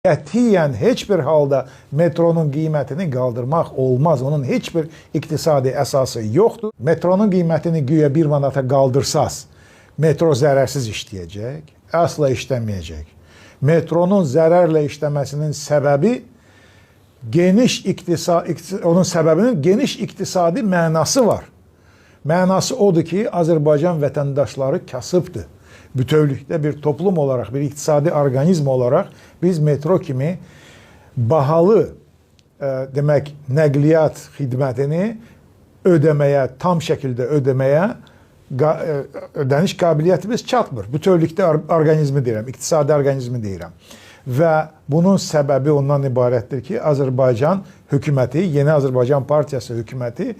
Qətiyyən heç bir halda metronun qiymətini qaldırmaq olmaz. Onun heç bir iqtisadi əsası yoxdur. Metronun qiymətini güya 1 manata qaldırsaz, metro zərərsiz işləyəcək, əsla işləməyəcək. Metronun zərərlə işləməsinin səbəbi onun səbəbinin geniş iqtisadi mənası var. Mənası odur ki, Azərbaycan vətəndaşları kasıbdır. Bütövlükdə bir toplum olaraq, bir iqtisadi orqanizm olaraq biz metro kimi bahalı demək nəqliyyat xidmətini ödəməyə, tam şəkildə ödəməyə ödəniş qabiliyyətimiz çatmır. Bütövlükdə orqanizmi deyirəm, iqtisadi orqanizmi deyirəm. Və bunun səbəbi ondan ibarətdir ki, Azərbaycan hökuməti, Yeni Azərbaycan Partiyası hökuməti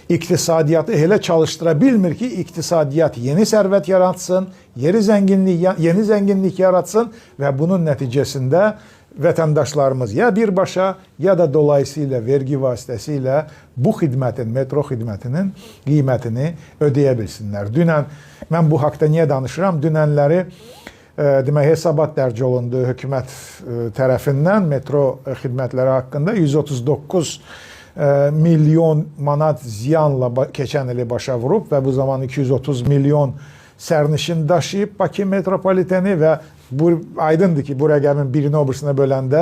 iqtisadiyyatı elə çalışdıra bilmir ki, iqtisadiyyat yeni sərvət yaratsın, yeni zənginlik yaratsın və bunun nəticəsində vətəndaşlarımız ya birbaşa, ya da dolayısıyla vergi vasitəsilə bu xidmətin, metro xidmətinin qiymətini ödəyə bilsinlər. Dünən, mən bu haqda niyə danışıram? Dünənləri demək, hesabat dərc olundu hökumət tərəfindən metro xidmətləri haqqında 139 milyon manat ziyanla keçən ili başa vurub və bu zaman 230 milyon sərnişin daşıyıb Bakı metropoliteni və aydındır ki, bu rəqəmin birini o birisine böləndə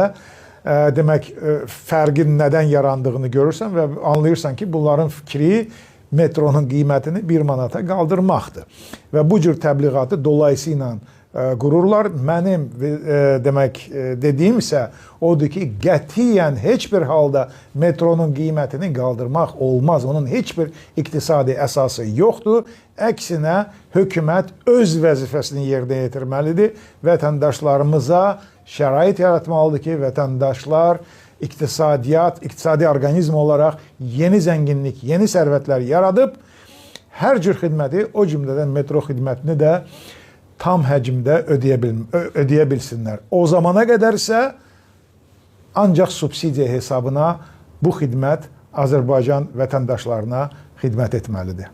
demək, fərqin nədən yarandığını görürsən və anlayırsan ki, bunların fikri metronun qiymətini 1 manata qaldırmaqdır. Və bu cür təbliğatı dolayısıyla qururlar. Mənim demək dediyim isə odur ki, qətiyyən heç bir halda metronun qiymətini qaldırmaq olmaz. Onun heç bir iqtisadi əsası yoxdur. Əksinə, hökumət öz vəzifəsini yerinə yetirməlidir. Vətəndaşlarımıza şərait yaratmalıdır ki, vətəndaşlar iqtisadi orqanizm olaraq yeni zənginlik, yeni sərvətlər yaradıb, hər cür xidməti, o cümlədən metro xidmətini də tam həcmdə ödəyə bilsinlər. O zamana qədər isə ancaq subsidiya hesabına bu xidmət Azərbaycan vətəndaşlarına xidmət etməlidir.